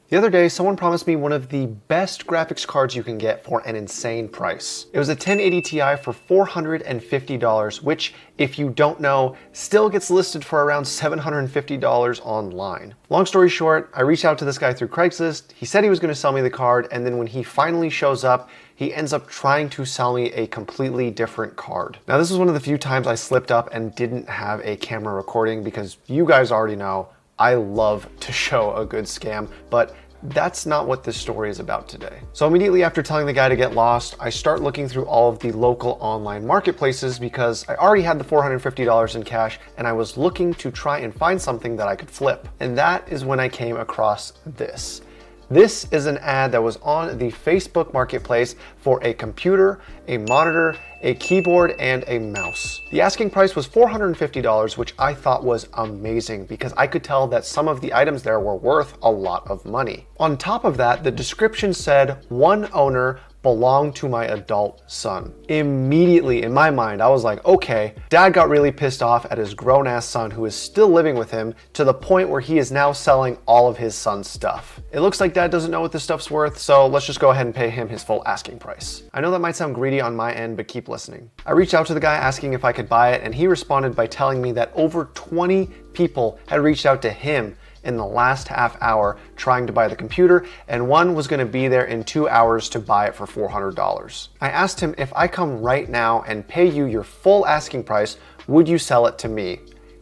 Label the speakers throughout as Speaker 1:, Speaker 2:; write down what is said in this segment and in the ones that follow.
Speaker 1: The other day, someone promised me one of the best graphics cards you can get for an insane price. It was a 1080 Ti for $450, which, if you don't know, still gets listed for around $750 online. Long story short, I reached out to this guy through Craigslist. He said he was going to sell me the card, and then when he finally shows up, he ends up trying to sell me a completely different card. Now, this was one of the few times I slipped up and didn't have a camera recording because you guys already know I love to show a good scam, but that's not what this story is about today. So immediately after telling the guy to get lost, I start looking through all of the local online marketplaces because I already had the $450 in cash and I was looking to try and find something that I could flip. And that is when I came across this. This is an ad that was on the Facebook Marketplace for a computer, a monitor, a keyboard, and a mouse. The asking price was $450, which I thought was amazing because I could tell that some of the items there were worth a lot of money. On top of that, the description said, "One owner, belonged to my adult son." Immediately in my mind, I was like, okay, dad got really pissed off at his grown-ass son who is still living with him to the point where he is now selling all of his son's stuff. It looks like dad doesn't know what this stuff's worth, so let's just go ahead and pay him his full asking price. I know that might sound greedy on my end, but keep listening. I reached out to the guy asking if I could buy it, and he responded by telling me that over 20 people had reached out to him in the last half hour trying to buy the computer, and one was going to be there in 2 hours to buy it for $400. I asked him, if I come right now and pay you your full asking price, would you sell it to me?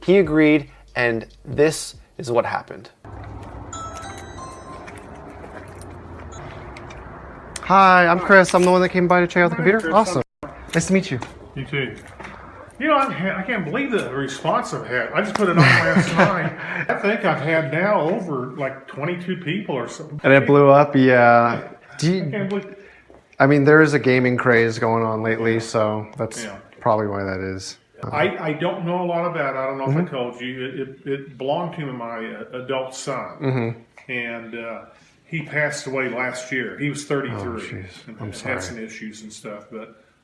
Speaker 1: He agreed, and this is what happened. Hi, I'm Chris. I'm the one that came by to check out the computer.
Speaker 2: Chris.
Speaker 1: Awesome. Nice to meet you.
Speaker 2: You too. You know, I can't believe the response I've had. I just put it on last night. I think I've had now over like 22 people or something.
Speaker 1: And it blew up, yeah.
Speaker 2: I can't believe.
Speaker 1: I mean, there is a gaming craze going on lately, so that's
Speaker 2: Yeah.
Speaker 1: probably why that is.
Speaker 2: I don't know a lot about it. I don't know if I told you. It belonged to my adult son. And he passed away last year. He was 33.
Speaker 1: Oh, jeez. I'm sorry.
Speaker 2: Had some issues and stuff.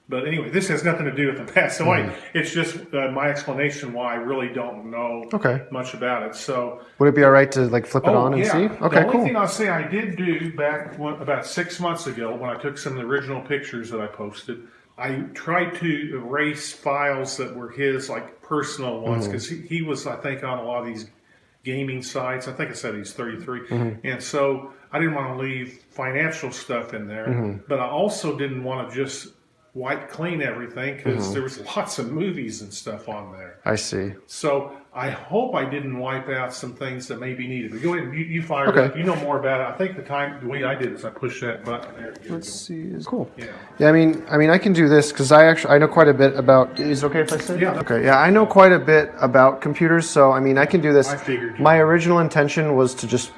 Speaker 2: But anyway, this has nothing to do with him passed away. It's just my explanation why I really don't know much about it. So
Speaker 1: would it be all right to like flip it on and see? Okay,
Speaker 2: the only
Speaker 1: cool.
Speaker 2: thing I'll say I did do about 6 months ago when I took some of the original pictures that I posted, I tried to erase files that were his like personal ones because he was, I think, on a lot of these gaming sites. I think I said he's 33. And so I didn't want to leave financial stuff in there, but I also didn't want to just wipe clean everything because there was lots of movies and stuff on there.
Speaker 1: I see.
Speaker 2: So I hope I didn't wipe out some things that maybe needed. But go ahead, you fire it up. You know more about it. I think the way I did is I pushed that button there.
Speaker 1: Let's see. Cool.
Speaker 2: Yeah.
Speaker 1: Yeah, I mean, I can do this because I know quite a bit about. Is it okay if I sit?
Speaker 2: Yeah.
Speaker 1: Okay. Yeah, I know quite a bit about computers, so I mean, I can do this.
Speaker 2: I figured.
Speaker 1: My original intention was to just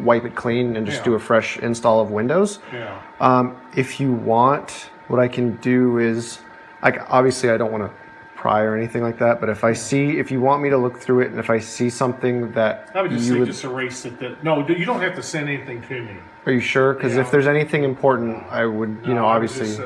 Speaker 1: wipe it clean and just do a fresh install of Windows.
Speaker 2: Yeah.
Speaker 1: If you want, what I can do is, obviously I don't want to pry or anything like that, but if you want me to look through it and if I see something that
Speaker 2: I would just say just erase it. No, you don't have to send anything to me.
Speaker 1: Are you sure? Because if there's anything important, I would, obviously.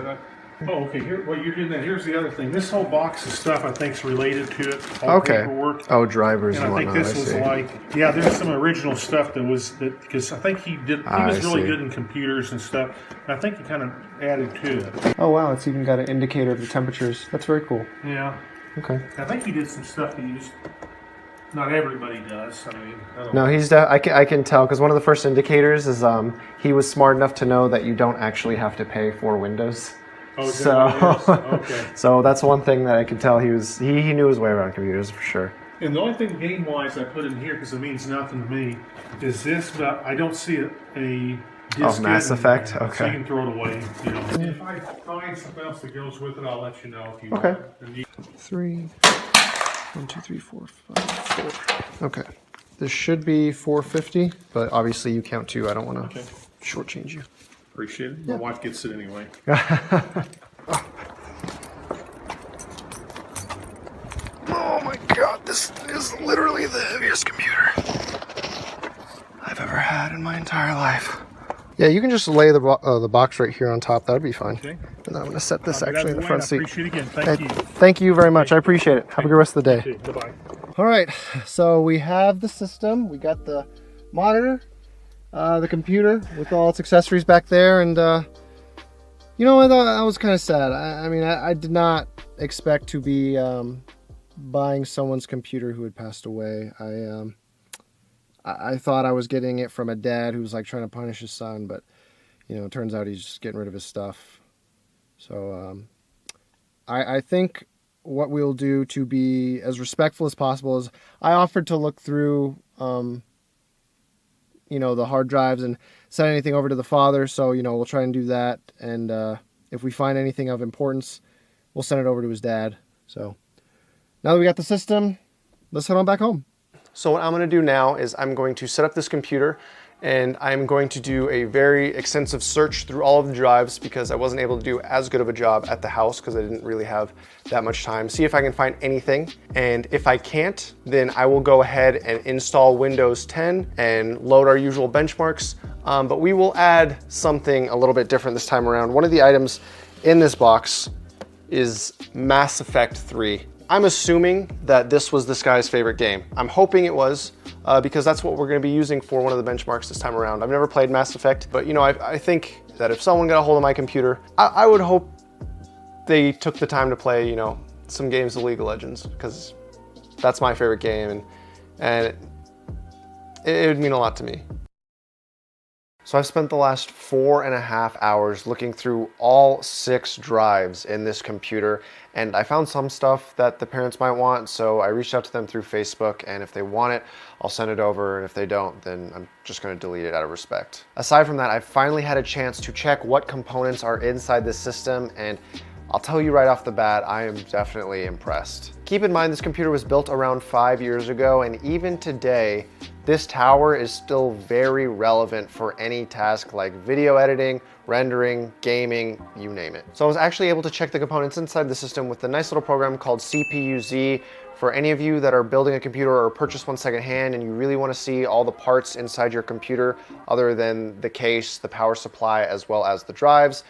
Speaker 2: Okay. Here, what you're doing. Here's the other thing. This whole box of stuff I think is related to it. All paperwork.
Speaker 1: Oh, drivers
Speaker 2: and
Speaker 1: and
Speaker 2: I think
Speaker 1: whatnot.
Speaker 2: this was there's some original stuff because I think he was really good in computers and stuff. And I think he kind of added to it.
Speaker 1: Oh wow, it's even got an indicator of the temperatures. That's very cool.
Speaker 2: Yeah.
Speaker 1: Okay.
Speaker 2: I think he did some stuff that not everybody does. I mean, I don't
Speaker 1: No,
Speaker 2: know.
Speaker 1: I can tell because one of the first indicators is he was smart enough to know that you don't actually have to pay for Windows.
Speaker 2: Oh, is that what it is? Okay.
Speaker 1: So that's one thing that I could tell he knew his way around computers for sure.
Speaker 2: And the only thing game-wise I put in here, because it means nothing to me, is this, but I don't see a disc
Speaker 1: Mass Effect? Okay.
Speaker 2: So you can throw it away. If I find something else that goes with it, I'll let you know if you
Speaker 1: Okay.
Speaker 2: want.
Speaker 1: 3, 1, 2, 3, 4, 5, 4. Okay. This should be 450, but obviously you count too. I don't want to shortchange you.
Speaker 2: Appreciate it. My wife gets it anyway.
Speaker 1: Oh my god, this is literally the heaviest computer I've ever had in my entire life. Yeah, you can just lay the box right here on top. That would be fine.
Speaker 2: Okay.
Speaker 1: And I'm going to set this actually in the front seat.
Speaker 2: I appreciate it again. Thank you.
Speaker 1: Thank you very much. I appreciate it. Have a good rest of the day.
Speaker 2: Bye-bye.
Speaker 1: All right, so we have the system. We got the monitor,
Speaker 3: the computer with all its accessories back there, and you know, I was kind of sad. I mean, I did not expect to be buying someone's computer who had passed away. I thought I was getting it from a dad who was like trying to punish his son, but you know, it turns out he's just getting rid of his stuff. So I think what we'll do to be as respectful as possible is I offered to look through, you know, the hard drives and send anything over to the father. So, you know, we'll try and do that. And if we find anything of importance, we'll send it over to his dad. So now that we got the system, let's head on back home.
Speaker 1: So what I'm going to do now is I'm going to set up this computer, and I'm going to do a very extensive search through all of the drives because I wasn't able to do as good of a job at the house because I didn't really have that much time. See if I can find anything, and if I can't, then I will go ahead and install Windows 10 and load our usual benchmarks, but we will add something a little bit different this time around. One of the items in this box is Mass Effect 3. I'm assuming that this was this guy's favorite game. I'm hoping it was, because that's what we're gonna be using for one of the benchmarks this time around. I've never played Mass Effect, but you know, I think that if someone got a hold of my computer, I would hope they took the time to play, you know, some games of League of Legends, because that's my favorite game, and it would mean a lot to me. So I've spent the last 4.5 hours looking through all 6 drives in this computer, and I found some stuff that the parents might want, so I reached out to them through Facebook, and if they want it, I'll send it over, and if they don't, then I'm just gonna delete it out of respect. Aside from that, I've finally had a chance to check what components are inside this system, and I'll tell you right off the bat, I am definitely impressed. Keep in mind, this computer was built around 5 years ago, and even today, this tower is still very relevant for any task like video editing, rendering, gaming, you name it. So I was actually able to check the components inside the system with a nice little program called CPU-Z. For any of you that are building a computer or purchase one secondhand and you really want to see all the parts inside your computer other than the case, the power supply, as well as the drives,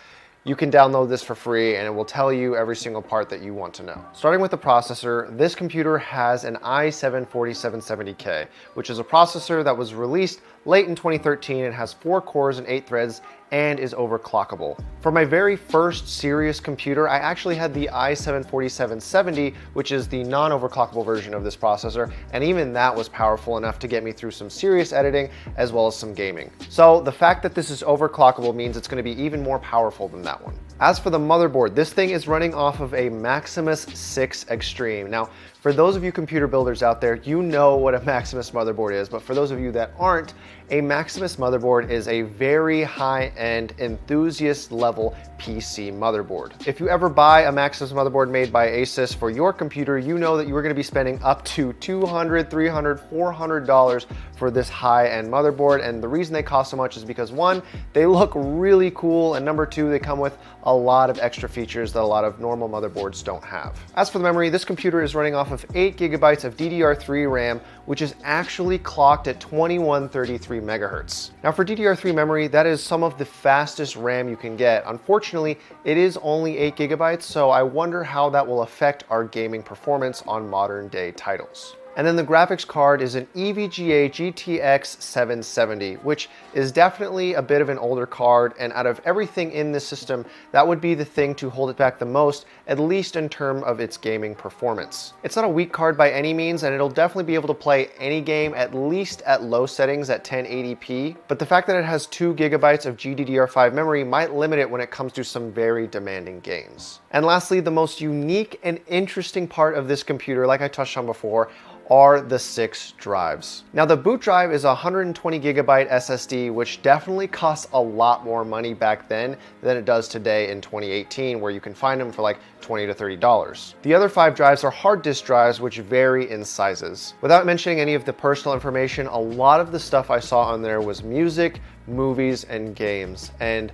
Speaker 1: you can download this for free and it will tell you every single part that you want to know. Starting with the processor, this computer has an i7-4770K, which is a processor that was released late in 2013 and has 4 cores and 8 threads and is overclockable. For my very first serious computer, I actually had the i7-4770, which is the non-overclockable version of this processor, and even that was powerful enough to get me through some serious editing as well as some gaming. So the fact that this is overclockable means it's going to be even more powerful than that one. As for the motherboard, this thing is running off of a Maximus 6 Extreme. Now, for those of you computer builders out there, you know what a Maximus motherboard is, but for those of you that aren't, a Maximus motherboard is a very high-end, enthusiast-level PC motherboard. If you ever buy a Maximus motherboard made by Asus for your computer, you know that you are going to be spending up to $200, $300, $400 for this high-end motherboard, and the reason they cost so much is because 1, they look really cool, and number 2, they come with a lot of extra features that a lot of normal motherboards don't have. As for the memory, this computer is running off of 8 gigabytes of DDR3 RAM, which is actually clocked at 2133 megahertz. Now for DDR3 memory, that is some of the fastest RAM you can get. Unfortunately, it is only 8 gigabytes, so I wonder how that will affect our gaming performance on modern day titles. And then the graphics card is an EVGA GTX 770, which is definitely a bit of an older card, and out of everything in this system, that would be the thing to hold it back the most, at least in terms of its gaming performance. It's not a weak card by any means, and it'll definitely be able to play any game at least at low settings at 1080p, but the fact that it has 2 gigabytes of GDDR5 memory might limit it when it comes to some very demanding games. And lastly, the most unique and interesting part of this computer, like I touched on before, are the 6 drives. Now the boot drive is a 120 gigabyte SSD, which definitely costs a lot more money back then than it does today in 2018, where you can find them for like $20 to $30. The other 5 drives are hard disk drives, which vary in sizes. Without mentioning any of the personal information, a lot of the stuff I saw on there was music, movies, and games. And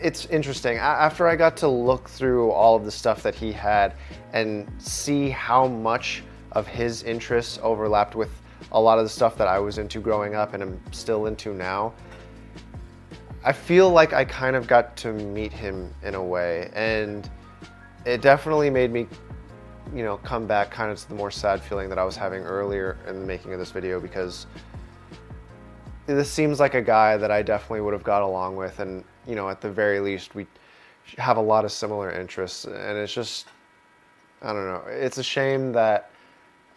Speaker 1: it's interesting. After I got to look through all of the stuff that he had and see how much of his interests overlapped with a lot of the stuff that I was into growing up and am still into now, I feel like I kind of got to meet him in a way, and it definitely made me, you know, come back kind of to the more sad feeling that I was having earlier in the making of this video, because this seems like a guy that I definitely would have got along with, and you know, at the very least, we have a lot of similar interests, and it's just, I don't know, it's a shame that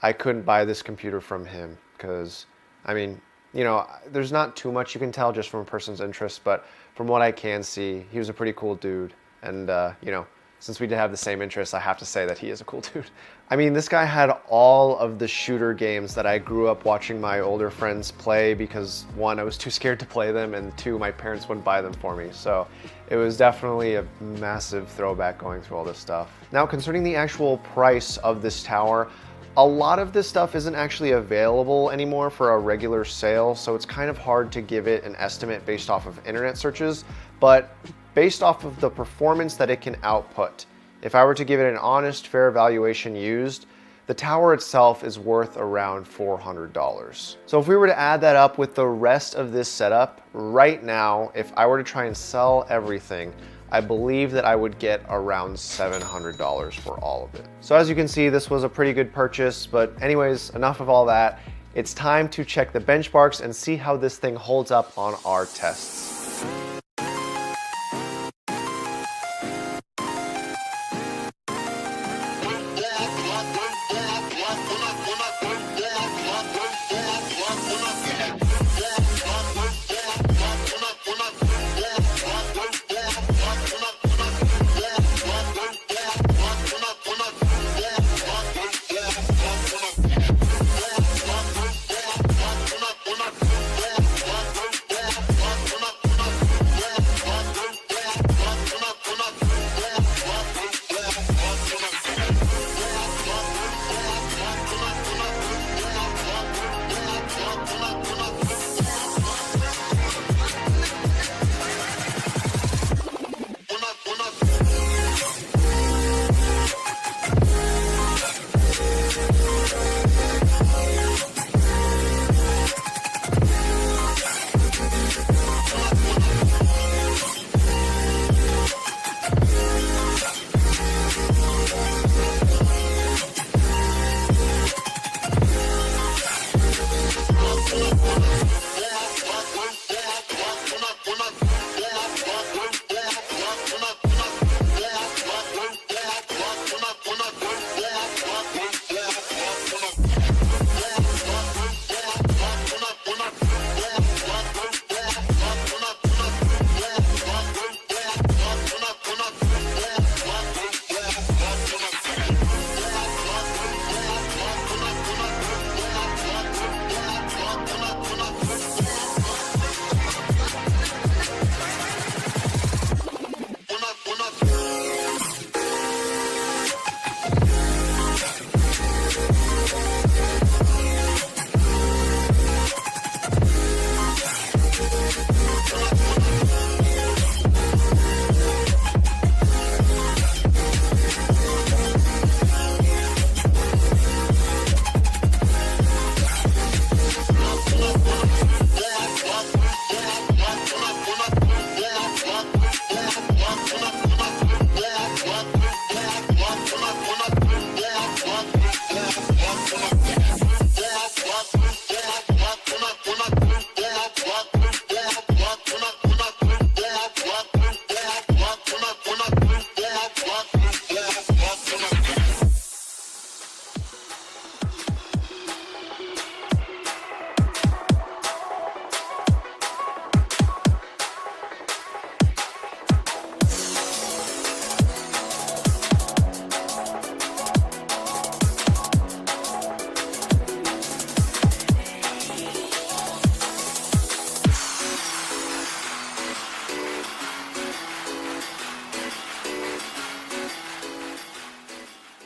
Speaker 1: I couldn't buy this computer from him, because, I mean, you know, there's not too much you can tell just from a person's interests, but from what I can see, he was a pretty cool dude, and you know, since we did have the same interests, I have to say that he is a cool dude. I mean, this guy had all of the shooter games that I grew up watching my older friends play because, one, I was too scared to play them, and two, my parents wouldn't buy them for me. So it was definitely a massive throwback going through all this stuff. Now, concerning the actual price of this tower, a lot of this stuff isn't actually available anymore for a regular sale, so it's kind of hard to give it an estimate based off of internet searches, but based off of the performance that it can output, if I were to give it an honest, fair valuation used, the tower itself is worth around $400. So if we were to add that up with the rest of this setup, right now, if I were to try and sell everything, I believe that I would get around $700 for all of it. So as you can see, this was a pretty good purchase, but anyways, enough of all that. It's time to check the benchmarks and see how this thing holds up on our tests.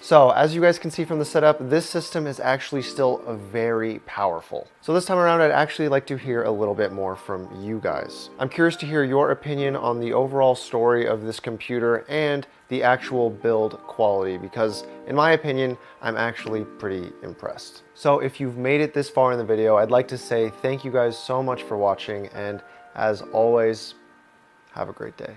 Speaker 1: So as you guys can see from the setup, this system is actually still very powerful. So this time around, I'd actually like to hear a little bit more from you guys. I'm curious to hear your opinion on the overall story of this computer and the actual build quality, because in my opinion, I'm actually pretty impressed. So if you've made it this far in the video, I'd like to say thank you guys so much for watching, and as always, have a great day.